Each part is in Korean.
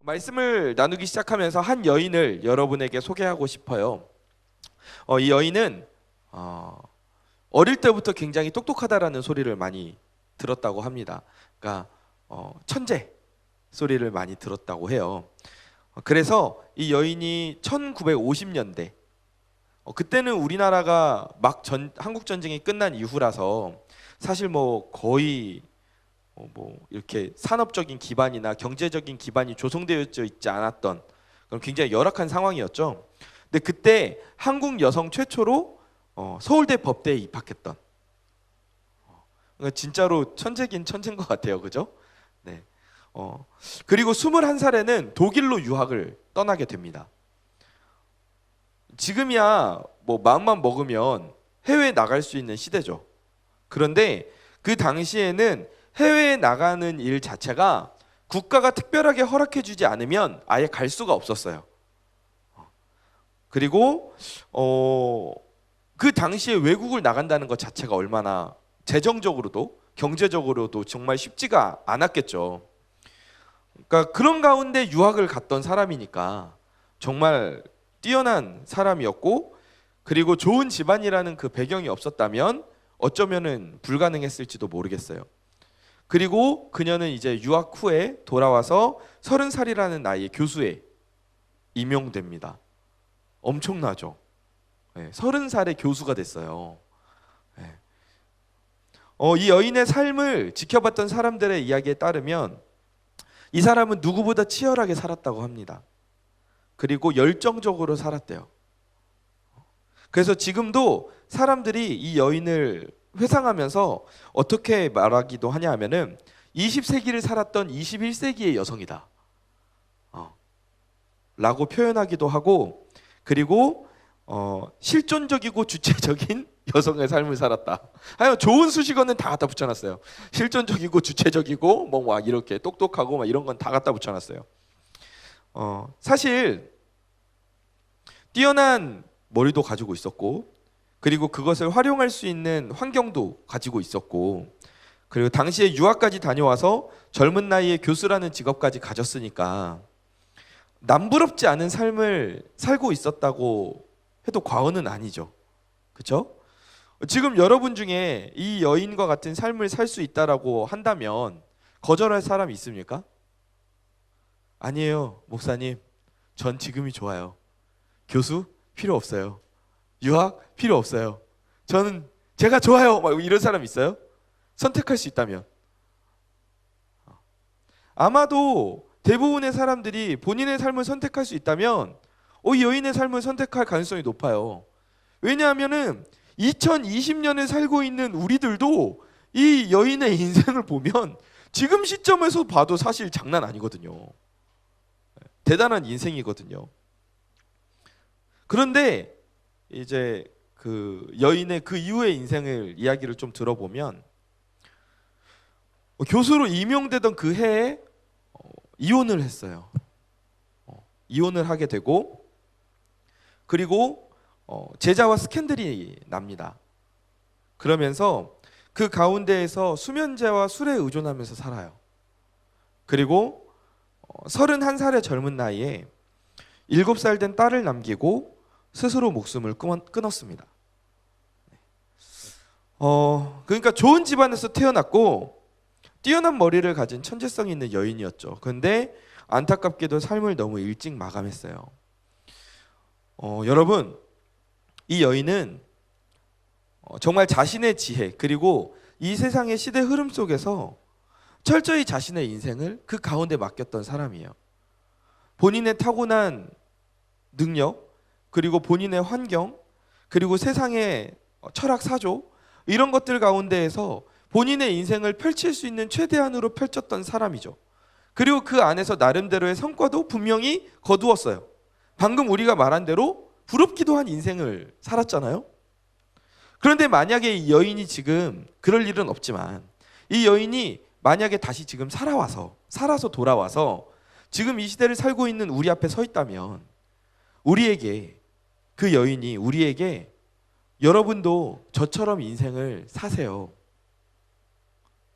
말씀을 나누기 시작하면서 한 여인을 여러분에게 소개하고 싶어요. 이 여인은 어릴 때부터 굉장히 똑똑하다라는 소리를 많이 들었다고 합니다. 그러니까 천재 소리를 많이 들었다고 해요. 그래서 이 여인이 1950년대, 그때는 우리나라가 막 한국 전쟁이 끝난 이후라서 사실 뭐 거의 뭐 이렇게 산업적인 기반이나 경제적인 기반이 조성되어 있지 않았던 그런 굉장히 열악한 상황이었죠. 근데 그때 한국 여성 최초로 서울대 법대에 입학했던, 그러니까 진짜로 천재긴 천재인 것 같아요, 그죠? 네. 그리고 21살에는 독일로 유학을 떠나게 됩니다. 지금이야 뭐 마음만 먹으면 해외에 나갈 수 있는 시대죠. 그런데 그 당시에는 해외에 나가는 일 자체가 국가가 특별하게 허락해주지 않으면 아예 갈 수가 없었어요. 그리고 그 당시에 외국을 나간다는 것 자체가 얼마나 재정적으로도 경제적으로도 정말 쉽지가 않았겠죠. 그러니까 그런 가운데 유학을 갔던 사람이니까 정말 뛰어난 사람이었고, 그리고 좋은 집안이라는 그 배경이 없었다면 어쩌면은 불가능했을지도 모르겠어요. 그리고 그녀는 이제 유학 후에 돌아와서 30살이라는 나이에 교수에 임용됩니다. 엄청나죠? 네, 30살에 교수가 됐어요. 네. 이 여인의 삶을 지켜봤던 사람들의 이야기에 따르면 이 사람은 누구보다 치열하게 살았다고 합니다. 그리고 열정적으로 살았대요. 그래서 지금도 사람들이 이 여인을 회상하면서 어떻게 말하기도 하냐 하면은 20세기를 살았던 21세기의 여성이다 라고 표현하기도 하고, 그리고 실존적이고 주체적인 여성의 삶을 살았다. 하여간 좋은 수식어는 다 갖다 붙여놨어요. 실존적이고 주체적이고 뭐 막 이렇게 똑똑하고 막 이런 건 다 갖다 붙여놨어요. 사실 뛰어난 머리도 가지고 있었고, 그리고 그것을 활용할 수 있는 환경도 가지고 있었고, 그리고 당시에 유학까지 다녀와서 젊은 나이에 교수라는 직업까지 가졌으니까 남부럽지 않은 삶을 살고 있었다고 해도 과언은 아니죠. 그렇죠? 지금 여러분 중에 이 여인과 같은 삶을 살 수 있다라고 한다면 거절할 사람이 있습니까? 아니에요, 목사님. 전 지금이 좋아요. 교수 필요 없어요. 유학 필요 없어요. 저는 제가 좋아요. 막 이런 사람 있어요? 선택할 수 있다면. 아마도 대부분의 사람들이 본인의 삶을 선택할 수 있다면 이 여인의 삶을 선택할 가능성이 높아요. 왜냐하면은 2020년에 살고 있는 우리들도 이 여인의 인생을 보면 지금 시점에서 봐도 사실 장난 아니거든요. 대단한 인생이거든요. 그런데 이제 그 여인의 그 이후의 인생을 이야기를 좀 들어보면 교수로 임용되던 그 해에 이혼을 했어요. 이혼을 하게 되고, 그리고 제자와 스캔들이 납니다. 그러면서 그 가운데에서 수면제와 술에 의존하면서 살아요. 그리고 31살의 젊은 나이에 7살 된 딸을 남기고 스스로 목숨을 끊었습니다. 그러니까 좋은 집안에서 태어났고 뛰어난 머리를 가진 천재성 있는 여인이었죠. 그런데 안타깝게도 삶을 너무 일찍 마감했어요. 여러분, 이 여인은 정말 자신의 지혜, 그리고 이 세상의 시대 흐름 속에서 철저히 자신의 인생을 그 가운데 맡겼던 사람이에요. 본인의 타고난 능력, 그리고 본인의 환경, 그리고 세상의 철학 사조, 이런 것들 가운데에서 본인의 인생을 펼칠 수 있는 최대한으로 펼쳤던 사람이죠. 그리고 그 안에서 나름대로의 성과도 분명히 거두었어요. 방금 우리가 말한 대로 부럽기도 한 인생을 살았잖아요. 그런데 만약에 이 여인이 지금, 그럴 일은 없지만 이 여인이 만약에 다시 지금 살아서 돌아와서 지금 이 시대를 살고 있는 우리 앞에 서 있다면 우리에게, 그 여인이 우리에게 여러분도 저처럼 인생을 사세요,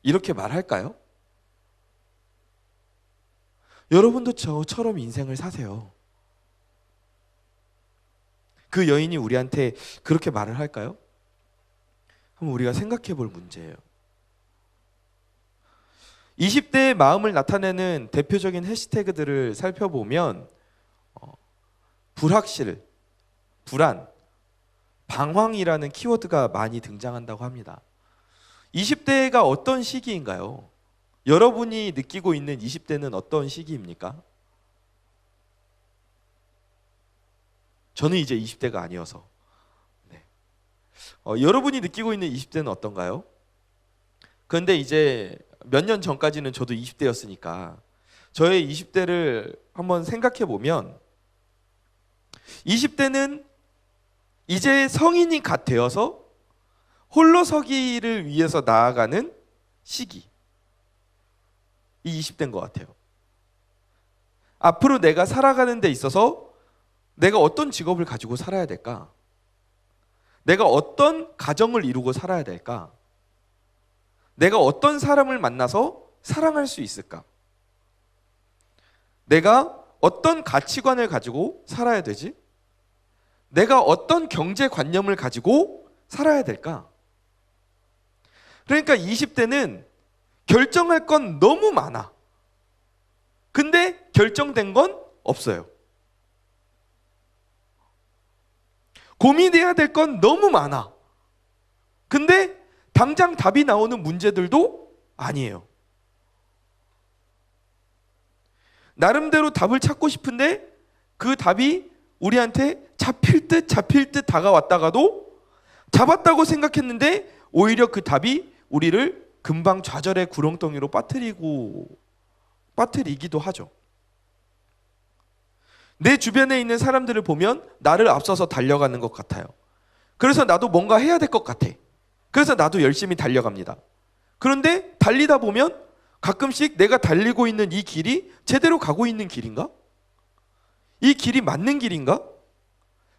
이렇게 말할까요? 여러분도 저처럼 인생을 사세요. 그 여인이 우리한테 그렇게 말을 할까요? 한번 우리가 생각해 볼 문제예요. 20대의 마음을 나타내는 대표적인 해시태그들을 살펴보면 불확실, 불안, 방황이라는 키워드가 많이 등장한다고 합니다. 20대가 어떤 시기인가요? 여러분이 느끼고 있는 20대는 어떤 시기입니까? 저는 이제 20대가 아니어서. 네. 여러분이 느끼고 있는 20대는 어떤가요? 그런데 이제 몇 년 전까지는 저도 20대였으니까 저의 20대를 한번 생각해 보면 20대는 이제 성인이 갓 되어서 홀로 서기를 위해서 나아가는 시기. 이 20대인 것 같아요. 앞으로 내가 살아가는 데 있어서 내가 어떤 직업을 가지고 살아야 될까? 내가 어떤 가정을 이루고 살아야 될까? 내가 어떤 사람을 만나서 사랑할 수 있을까? 내가 어떤 가치관을 가지고 살아야 되지? 내가 어떤 경제관념을 가지고 살아야 될까? 그러니까 20대는 결정할 건 너무 많아. 근데 결정된 건 없어요. 고민해야 될 건 너무 많아. 근데 당장 답이 나오는 문제들도 아니에요. 나름대로 답을 찾고 싶은데 그 답이 우리한테 잡힐 듯 다가왔다가도 잡았다고 생각했는데 오히려 그 답이 우리를 금방 좌절의 구렁텅이로 빠뜨리기도 하죠. 내 주변에 있는 사람들을 보면 나를 앞서서 달려가는 것 같아요. 그래서 나도 뭔가 해야 될 것 같아. 그래서 나도 열심히 달려갑니다. 그런데 달리다 보면 가끔씩 내가 달리고 있는 이 길이 제대로 가고 있는 길인가? 이 길이 맞는 길인가?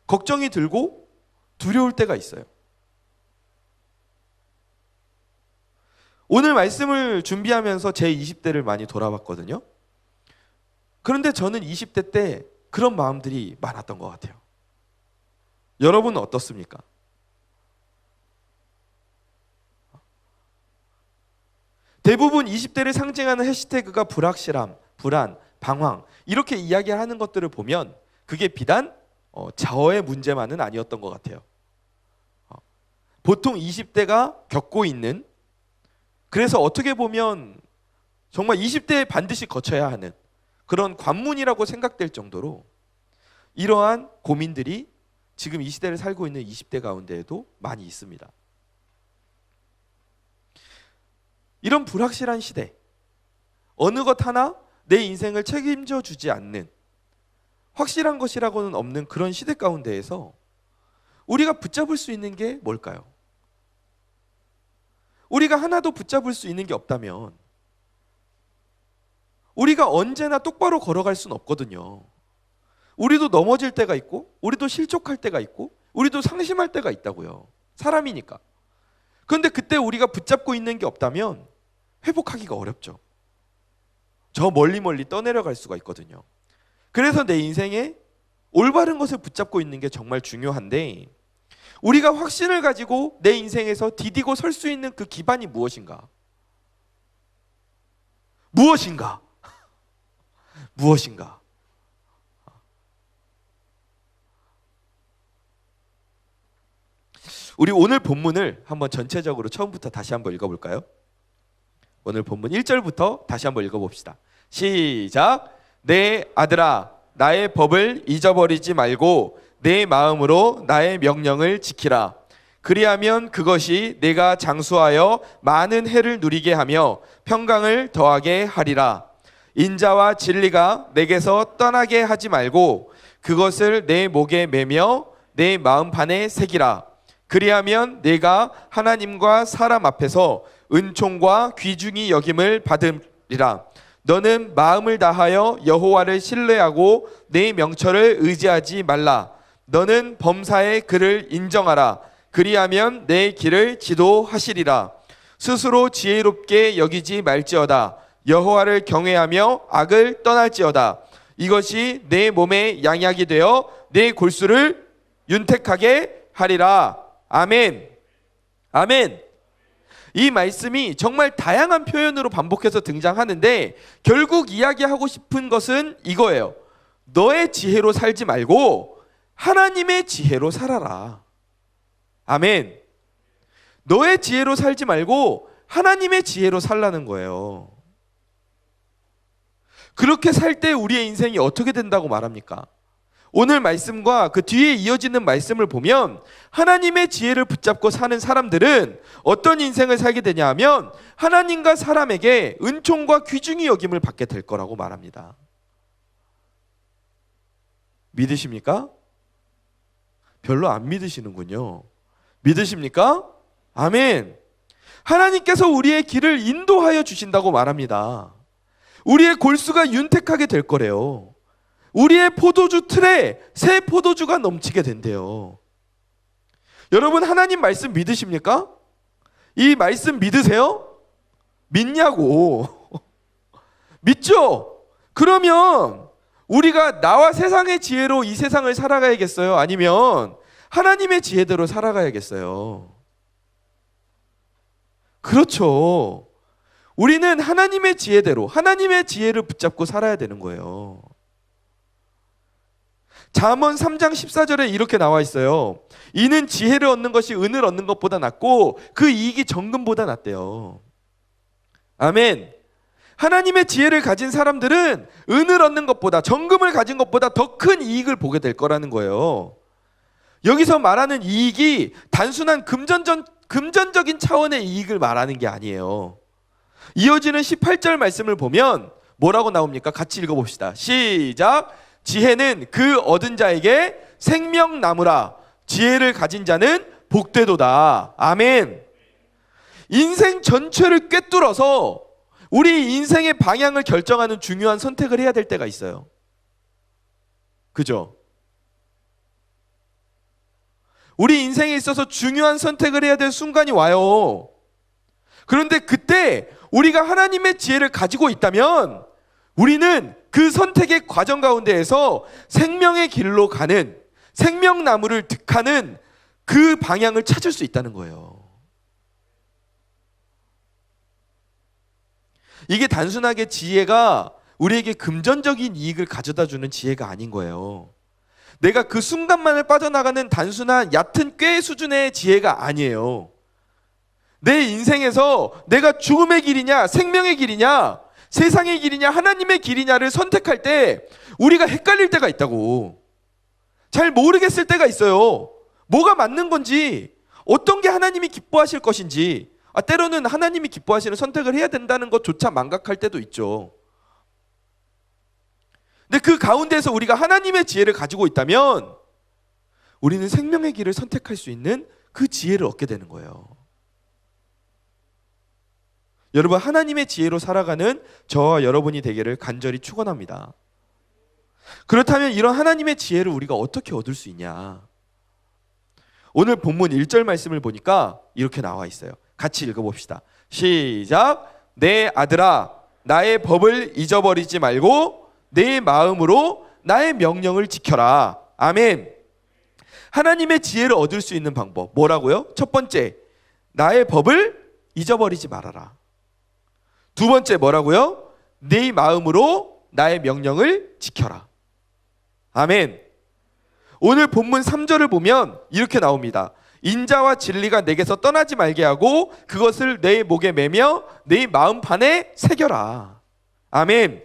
걱정이 들고 두려울 때가 있어요. 오늘 말씀을 준비하면서 제 20대를 많이 돌아봤거든요. 그런데 저는 20대 때 그런 마음들이 많았던 것 같아요. 여러분은 어떻습니까? 대부분 20대를 상징하는 해시태그가 불확실함, 불안, 방황 이렇게 이야기하는 것들을 보면 그게 비단 자어의 문제만은 아니었던 것 같아요. 보통 20대가 겪고 있는, 그래서 어떻게 보면 정말 20대에 반드시 거쳐야 하는 그런 관문이라고 생각될 정도로 이러한 고민들이 지금 이 시대를 살고 있는 20대 가운데에도 많이 있습니다. 이런 불확실한 시대, 어느 것 하나 내 인생을 책임져 주지 않는, 확실한 것이라고는 없는 그런 시대 가운데에서 우리가 붙잡을 수 있는 게 뭘까요? 우리가 하나도 붙잡을 수 있는 게 없다면 우리가 언제나 똑바로 걸어갈 수는 없거든요. 우리도 넘어질 때가 있고, 우리도 실족할 때가 있고, 우리도 상심할 때가 있다고요. 사람이니까. 그런데 그때 우리가 붙잡고 있는 게 없다면 회복하기가 어렵죠. 저 멀리 떠내려갈 수가 있거든요. 그래서 내 인생에 올바른 것을 붙잡고 있는 게 정말 중요한데, 우리가 확신을 가지고 내 인생에서 디디고 설 수 있는 그 기반이 무엇인가? 무엇인가? 무엇인가? 우리 오늘 본문을 한번 전체적으로 처음부터 다시 한번 읽어볼까요? 오늘 본문 1절부터 다시 한번 읽어봅시다. 시작. 내 아들아, 나의 법을 잊어버리지 말고 내 마음으로 나의 명령을 지키라. 그리하면 그것이 내가 장수하여 많은 해를 누리게 하며 평강을 더하게 하리라. 인자와 진리가 내게서 떠나게 하지 말고 그것을 내 목에 매며 내 마음판에 새기라. 그리하면 내가 하나님과 사람 앞에서 은총과 귀중히 여김을 받으리라. 너는 마음을 다하여 여호와를 신뢰하고 내 명철을 의지하지 말라. 너는 범사의 그를 인정하라. 그리하면 내 길을 지도하시리라. 스스로 지혜롭게 여기지 말지어다. 여호와를 경외하며 악을 떠날지어다. 이것이 내 몸의 양약이 되어 내 골수를 윤택하게 하리라. 아멘. 아멘. 이 말씀이 정말 다양한 표현으로 반복해서 등장하는데 결국 이야기하고 싶은 것은 이거예요. 너의 지혜로 살지 말고 하나님의 지혜로 살아라. 아멘. 너의 지혜로 살지 말고 하나님의 지혜로 살라는 거예요. 그렇게 살 때 우리의 인생이 어떻게 된다고 말합니까? 오늘 말씀과 그 뒤에 이어지는 말씀을 보면 하나님의 지혜를 붙잡고 사는 사람들은 어떤 인생을 살게 되냐 하면 하나님과 사람에게 은총과 귀중히 여김을 받게 될 거라고 말합니다. 믿으십니까? 별로 안 믿으시는군요. 믿으십니까? 아멘. 하나님께서 우리의 길을 인도하여 주신다고 말합니다. 우리의 골수가 윤택하게 될 거래요. 우리의 포도주 틀에 새 포도주가 넘치게 된대요. 여러분, 하나님 말씀 믿으십니까? 이 말씀 믿으세요? 믿냐고. 믿죠? 그러면 우리가 나와 세상의 지혜로 이 세상을 살아가야겠어요? 아니면 하나님의 지혜대로 살아가야겠어요? 그렇죠. 우리는 하나님의 지혜대로, 하나님의 지혜를 붙잡고 살아야 되는 거예요. 잠언 3장 14절에 이렇게 나와 있어요. 이는 지혜를 얻는 것이 은을 얻는 것보다 낫고 그 이익이 정금보다 낫대요. 아멘. 하나님의 지혜를 가진 사람들은 은을 얻는 것보다, 정금을 가진 것보다 더 큰 이익을 보게 될 거라는 거예요. 여기서 말하는 이익이 단순한 금전적인 차원의 이익을 말하는 게 아니에요. 이어지는 18절 말씀을 보면 뭐라고 나옵니까? 같이 읽어봅시다. 시작. 지혜는 그 얻은 자에게 생명나무라. 지혜를 가진 자는 복되도다. 아멘. 인생 전체를 꿰뚫어서 우리 인생의 방향을 결정하는 중요한 선택을 해야 될 때가 있어요. 그죠? 우리 인생에 있어서 중요한 선택을 해야 될 순간이 와요. 그런데 그때 우리가 하나님의 지혜를 가지고 있다면 우리는 그 선택의 과정 가운데에서 생명의 길로 가는, 생명나무를 득하는 그 방향을 찾을 수 있다는 거예요. 이게 단순하게 지혜가 우리에게 금전적인 이익을 가져다 주는 지혜가 아닌 거예요. 내가 그 순간만을 빠져나가는 단순한 얕은 꾀 수준의 지혜가 아니에요. 내 인생에서 내가 죽음의 길이냐 생명의 길이냐 세상의 길이냐 하나님의 길이냐를 선택할 때 우리가 헷갈릴 때가 있다고. 잘 모르겠을 때가 있어요. 뭐가 맞는 건지, 어떤 게 하나님이 기뻐하실 것인지, 때로는 하나님이 기뻐하시는 선택을 해야 된다는 것조차 망각할 때도 있죠. 근데 그 가운데서 우리가 하나님의 지혜를 가지고 있다면 우리는 생명의 길을 선택할 수 있는 그 지혜를 얻게 되는 거예요. 여러분, 하나님의 지혜로 살아가는 저와 여러분이 되기를 간절히 축원합니다. 그렇다면 이런 하나님의 지혜를 우리가 어떻게 얻을 수 있냐? 오늘 본문 1절 말씀을 보니까 이렇게 나와 있어요. 같이 읽어봅시다. 시작. 내 아들아, 나의 법을 잊어버리지 말고 내 마음으로 나의 명령을 지켜라. 아멘. 하나님의 지혜를 얻을 수 있는 방법 뭐라고요? 첫 번째, 나의 법을 잊어버리지 말아라. 두 번째 뭐라고요? 네 마음으로 나의 명령을 지켜라. 아멘. 오늘 본문 3절을 보면 이렇게 나옵니다. 인자와 진리가 내게서 떠나지 말게 하고 그것을 내 목에 매며 네 마음판에 새겨라. 아멘.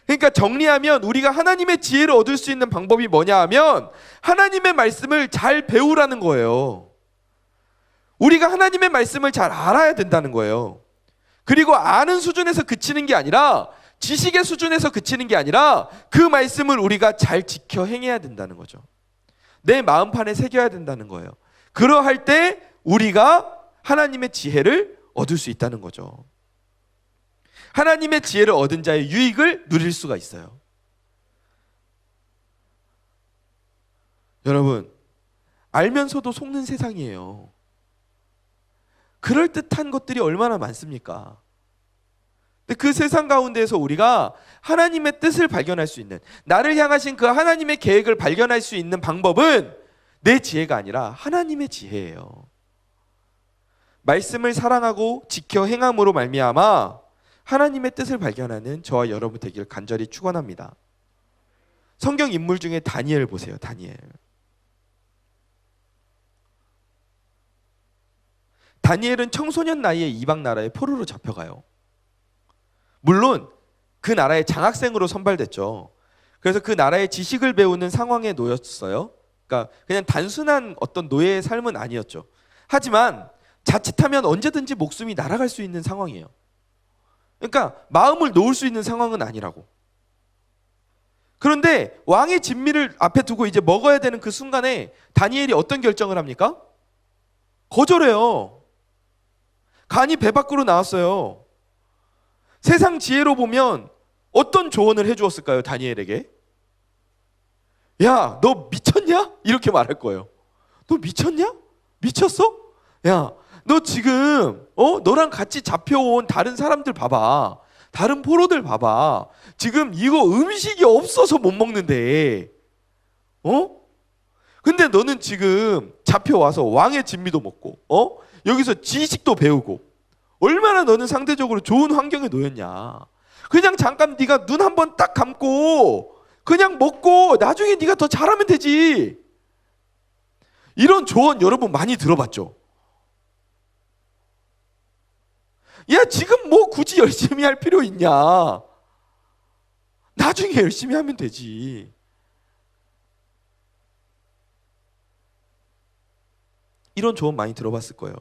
그러니까 정리하면 우리가 하나님의 지혜를 얻을 수 있는 방법이 뭐냐 하면 하나님의 말씀을 잘 배우라는 거예요. 우리가 하나님의 말씀을 잘 알아야 된다는 거예요. 그리고 아는 수준에서 그치는 게 아니라, 지식의 수준에서 그치는 게 아니라 그 말씀을 우리가 잘 지켜 행해야 된다는 거죠. 내 마음판에 새겨야 된다는 거예요. 그러할 때 우리가 하나님의 지혜를 얻을 수 있다는 거죠. 하나님의 지혜를 얻은 자의 유익을 누릴 수가 있어요. 여러분, 알면서도 속는 세상이에요. 그럴듯한 것들이 얼마나 많습니까? 근데 그 세상 가운데에서 우리가 하나님의 뜻을 발견할 수 있는, 나를 향하신 그 하나님의 계획을 발견할 수 있는 방법은 내 지혜가 아니라 하나님의 지혜예요. 말씀을 사랑하고 지켜 행함으로 말미암아 하나님의 뜻을 발견하는 저와 여러분 되기를 간절히 축원합니다. 성경 인물 중에 다니엘 보세요. 다니엘은 청소년 나이에 이방 나라에 포로로 잡혀가요. 물론 그 나라의 장학생으로 선발됐죠. 그래서 그 나라의 지식을 배우는 상황에 놓였어요. 그러니까 그냥 단순한 어떤 노예의 삶은 아니었죠. 하지만 자칫하면 언제든지 목숨이 날아갈 수 있는 상황이에요. 그러니까 마음을 놓을 수 있는 상황은 아니라고. 그런데 왕의 진미를 앞에 두고 이제 먹어야 되는 그 순간에 다니엘이 어떤 결정을 합니까? 거절해요. 간이 배 밖으로 나왔어요. 세상 지혜로 보면 어떤 조언을 해주었을까요? 다니엘에게. 야, 너 미쳤냐? 이렇게 말할 거예요. 너 미쳤냐? 미쳤어? 야, 너 지금 너랑 같이 잡혀온 다른 사람들 봐봐. 다른 포로들 봐봐. 지금 이거 음식이 없어서 못 먹는데. 근데 너는 지금 잡혀와서 왕의 진미도 먹고 여기서 지식도 배우고 얼마나 너는 상대적으로 좋은 환경에 놓였냐. 그냥 잠깐 네가 눈 한번 딱 감고 그냥 먹고 나중에 네가 더 잘하면 되지. 이런 조언 여러분 많이 들어봤죠? 야, 지금 뭐 굳이 열심히 할 필요 있냐. 나중에 열심히 하면 되지. 이런 조언 많이 들어봤을 거예요.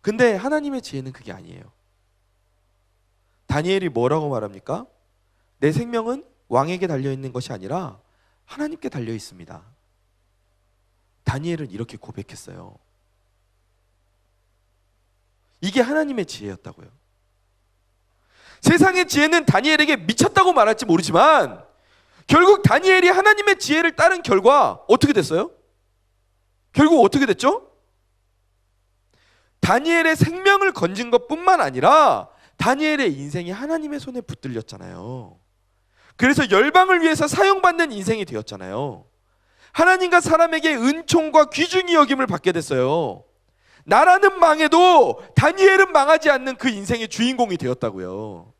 근데 하나님의 지혜는 그게 아니에요. 다니엘이 뭐라고 말합니까? 내 생명은 왕에게 달려있는 것이 아니라 하나님께 달려있습니다. 다니엘은 이렇게 고백했어요. 이게 하나님의 지혜였다고요. 세상의 지혜는 다니엘에게 미쳤다고 말할지 모르지만 결국 다니엘이 하나님의 지혜를 따른 결과 어떻게 됐어요? 결국 어떻게 됐죠? 다니엘의 생명을 건진 것뿐만 아니라 다니엘의 인생이 하나님의 손에 붙들렸잖아요. 그래서 열방을 위해서 사용받는 인생이 되었잖아요. 하나님과 사람에게 은총과 귀중히 여김을 받게 됐어요. 나라는 망해도 다니엘은 망하지 않는 그 인생의 주인공이 되었다고요.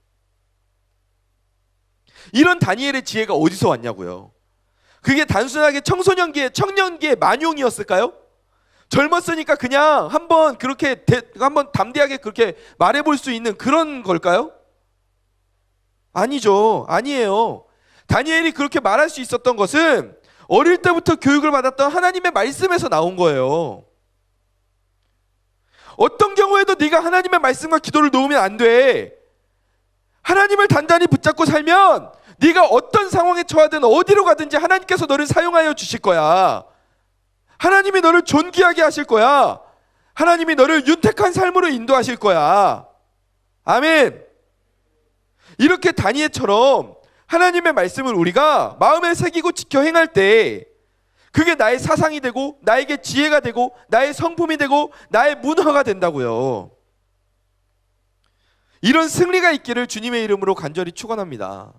이런 다니엘의 지혜가 어디서 왔냐고요. 그게 단순하게 청소년기의 청년기의 만용이었을까요? 젊었으니까 그냥 한번 그렇게 한번 담대하게 그렇게 말해볼 수 있는 그런 걸까요? 아니죠. 아니에요. 다니엘이 그렇게 말할 수 있었던 것은 어릴 때부터 교육을 받았던 하나님의 말씀에서 나온 거예요. 어떤 경우에도 네가 하나님의 말씀과 기도를 놓으면 안 돼. 하나님을 단단히 붙잡고 살면 네가 어떤 상황에 처하든 어디로 가든지 하나님께서 너를 사용하여 주실 거야. 하나님이 너를 존귀하게 하실 거야. 하나님이 너를 윤택한 삶으로 인도하실 거야. 아멘. 이렇게 다니엘처럼 하나님의 말씀을 우리가 마음에 새기고 지켜 행할 때 그게 나의 사상이 되고 나에게 지혜가 되고 나의 성품이 되고 나의 문화가 된다고요. 이런 승리가 있기를 주님의 이름으로 간절히 축원합니다.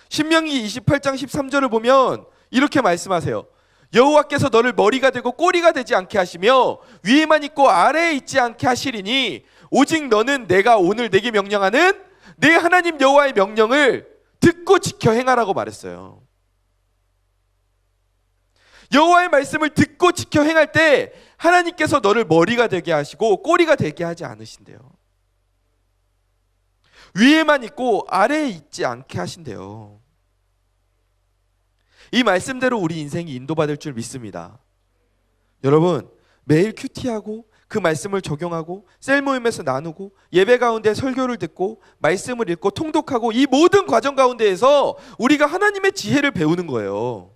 신명기 28장 13절을 보면 이렇게 말씀하세요. 여호와께서 너를 머리가 되고 꼬리가 되지 않게 하시며 위에만 있고 아래에 있지 않게 하시리니 오직 너는 내가 오늘 내게 명령하는 내 하나님 여호와의 명령을 듣고 지켜 행하라고 말했어요. 여호와의 말씀을 듣고 지켜 행할 때 하나님께서 너를 머리가 되게 하시고 꼬리가 되게 하지 않으신대요. 위에만 있고 아래에 있지 않게 하신대요. 이 말씀대로 우리 인생이 인도받을 줄 믿습니다. 여러분, 매일 큐티하고 그 말씀을 적용하고 셀 모임에서 나누고 예배 가운데 설교를 듣고 말씀을 읽고 통독하고 이 모든 과정 가운데에서 우리가 하나님의 지혜를 배우는 거예요.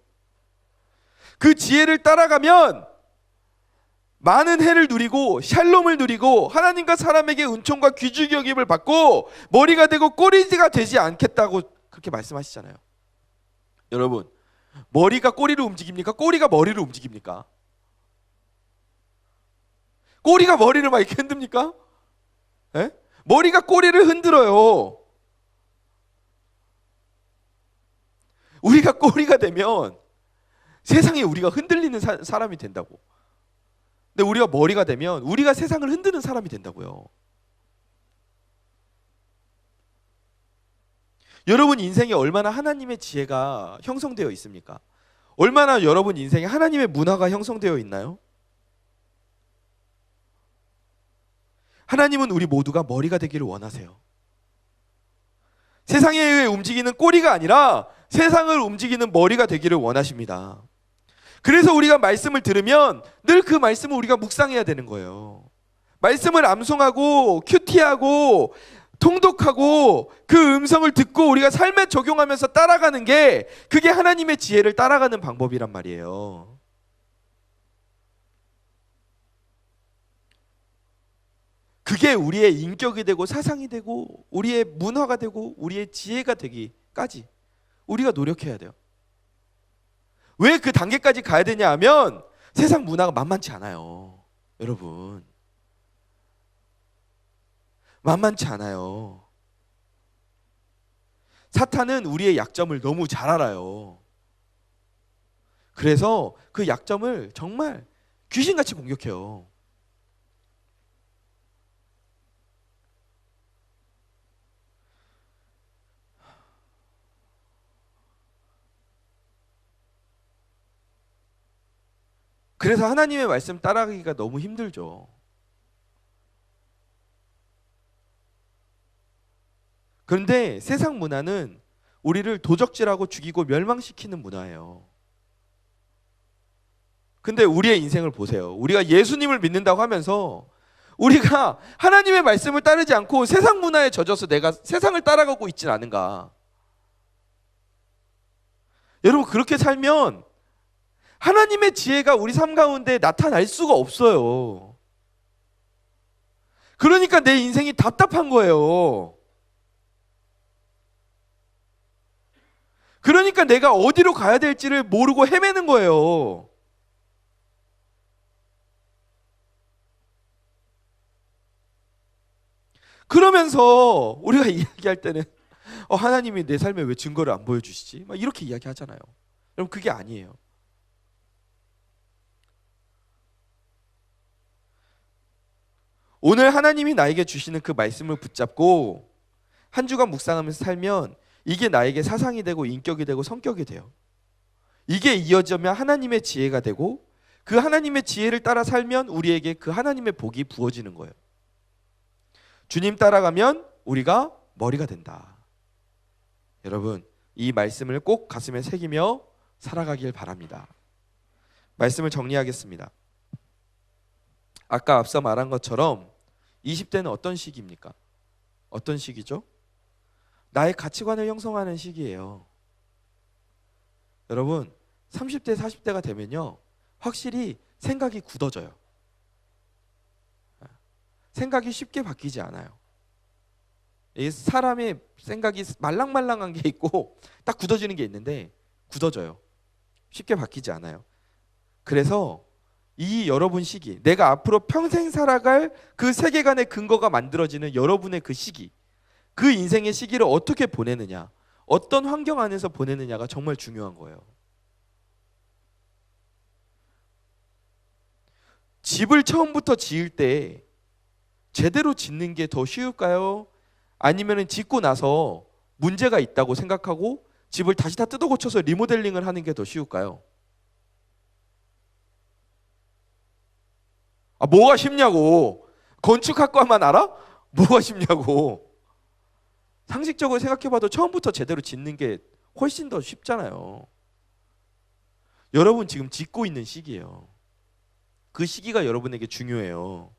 그 지혜를 따라가면 많은 해를 누리고 샬롬을 누리고 하나님과 사람에게 은총과 귀중히 여김을 받고 머리가 되고 꼬리가 되지 않겠다고 그렇게 말씀하시잖아요. 여러분, 머리가 꼬리를 움직입니까? 꼬리가 머리를 움직입니까? 꼬리가 머리를 막 이렇게 흔듭니까? 예? 머리가 꼬리를 흔들어요. 우리가 꼬리가 되면 세상에 우리가 흔들리는 사람이 된다고. 근데 우리가 머리가 되면 우리가 세상을 흔드는 사람이 된다고요. 여러분 인생에 얼마나 하나님의 지혜가 형성되어 있습니까? 얼마나 여러분 인생에 하나님의 문화가 형성되어 있나요? 하나님은 우리 모두가 머리가 되기를 원하세요. 세상에 의해 움직이는 꼬리가 아니라 세상을 움직이는 머리가 되기를 원하십니다. 그래서 우리가 말씀을 들으면 늘 그 말씀을 우리가 묵상해야 되는 거예요. 말씀을 암송하고 큐티하고 통독하고 그 음성을 듣고 우리가 삶에 적용하면서 따라가는 게 그게 하나님의 지혜를 따라가는 방법이란 말이에요. 그게 우리의 인격이 되고 사상이 되고 우리의 문화가 되고 우리의 지혜가 되기까지 우리가 노력해야 돼요. 왜 그 단계까지 가야 되냐 하면 세상 문화가 만만치 않아요. 여러분 만만치 않아요. 사탄은 우리의 약점을 너무 잘 알아요. 그래서 그 약점을 정말 귀신같이 공격해요. 그래서 하나님의 말씀 따라가기가 너무 힘들죠. 그런데 세상 문화는 우리를 도적질하고 죽이고 멸망시키는 문화예요. 근데 우리의 인생을 보세요. 우리가 예수님을 믿는다고 하면서 우리가 하나님의 말씀을 따르지 않고 세상 문화에 젖어서 내가 세상을 따라가고 있진 않은가. 여러분 그렇게 살면 하나님의 지혜가 우리 삶 가운데 나타날 수가 없어요. 그러니까 내 인생이 답답한 거예요. 그러니까 내가 어디로 가야 될지를 모르고 헤매는 거예요. 그러면서 우리가 이야기할 때는 하나님이 내 삶에 왜 증거를 안 보여주시지? 막 이렇게 이야기하잖아요. 여러분 그게 아니에요. 오늘 하나님이 나에게 주시는 그 말씀을 붙잡고 한 주간 묵상하면서 살면 이게 나에게 사상이 되고 인격이 되고 성격이 돼요. 이게 이어지면 하나님의 지혜가 되고 그 하나님의 지혜를 따라 살면 우리에게 그 하나님의 복이 부어지는 거예요. 주님 따라가면 우리가 머리가 된다. 여러분 이 말씀을 꼭 가슴에 새기며 살아가길 바랍니다. 말씀을 정리하겠습니다. 아까 앞서 말한 것처럼 20대는 어떤 시기입니까? 어떤 시기죠? 나의 가치관을 형성하는 시기예요. 여러분 30대 40대가 되면요 확실히 생각이 굳어져요. 생각이 쉽게 바뀌지 않아요. 사람의 생각이 말랑말랑한 게 있고 딱 굳어지는 게 있는데 굳어져요. 쉽게 바뀌지 않아요. 그래서 이 여러분 시기, 내가 앞으로 평생 살아갈 그 세계관의 근거가 만들어지는 여러분의 그 시기, 그 인생의 시기를 어떻게 보내느냐, 어떤 환경 안에서 보내느냐가 정말 중요한 거예요. 집을 처음부터 지을 때 제대로 짓는 게 더 쉬울까요? 아니면 짓고 나서 문제가 있다고 생각하고 집을 다시 다 뜯어 고쳐서 리모델링을 하는 게 더 쉬울까요? 뭐가 쉽냐고. 건축학과만 알아? 뭐가 쉽냐고. 상식적으로 생각해봐도 처음부터 제대로 짓는 게 훨씬 더 쉽잖아요. 여러분 지금 짓고 있는 시기예요. 그 시기가 여러분에게 중요해요.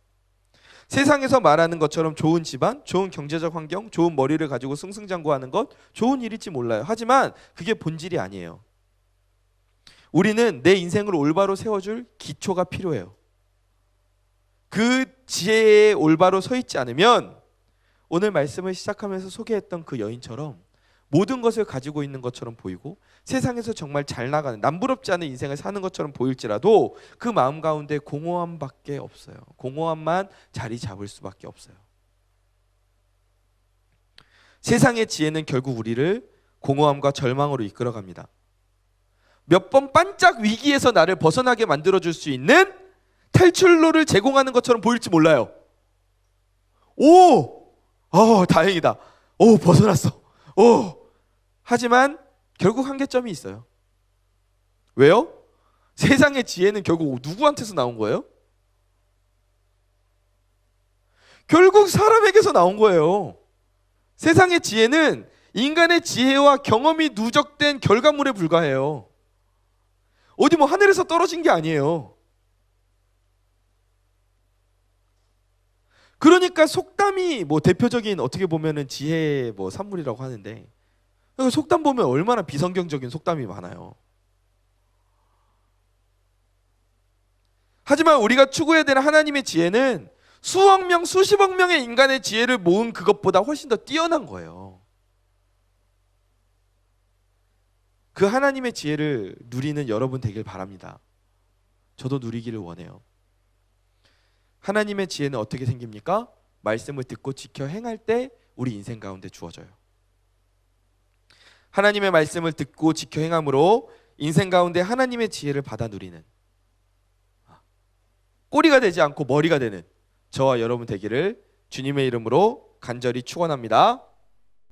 세상에서 말하는 것처럼 좋은 집안, 좋은 경제적 환경, 좋은 머리를 가지고 승승장구하는 것 좋은 일일지 몰라요. 하지만 그게 본질이 아니에요. 우리는 내 인생을 올바로 세워줄 기초가 필요해요. 그 지혜에 올바로 서 있지 않으면 오늘 말씀을 시작하면서 소개했던 그 여인처럼 모든 것을 가지고 있는 것처럼 보이고 세상에서 정말 잘 나가는 남부럽지 않은 인생을 사는 것처럼 보일지라도 그 마음 가운데 공허함밖에 없어요. 공허함만 자리 잡을 수밖에 없어요. 세상의 지혜는 결국 우리를 공허함과 절망으로 이끌어갑니다. 몇 번 반짝 위기에서 나를 벗어나게 만들어줄 수 있는 탈출로를 제공하는 것처럼 보일지 몰라요. 다행이다. 벗어났어. 하지만 결국 한계점이 있어요. 왜요? 세상의 지혜는 결국 누구한테서 나온 거예요? 결국 사람에게서 나온 거예요. 세상의 지혜는 인간의 지혜와 경험이 누적된 결과물에 불과해요. 어디 하늘에서 떨어진 게 아니에요. 그러니까 속담이 대표적인 어떻게 보면은 지혜의 산물이라고 하는데, 속담 보면 얼마나 비성경적인 속담이 많아요. 하지만 우리가 추구해야 되는 하나님의 지혜는 수억 명, 수십억 명의 인간의 지혜를 모은 그것보다 훨씬 더 뛰어난 거예요. 그 하나님의 지혜를 누리는 여러분 되길 바랍니다. 저도 누리기를 원해요. 하나님의 지혜는 어떻게 생깁니까? 말씀을 듣고 지켜 행할 때 우리 인생 가운데 주어져요. 하나님의 말씀을 듣고 지켜 행함으로 인생 가운데 하나님의 지혜를 받아 누리는, 꼬리가 되지 않고 머리가 되는 저와 여러분 되기를 주님의 이름으로 간절히 축원합니다.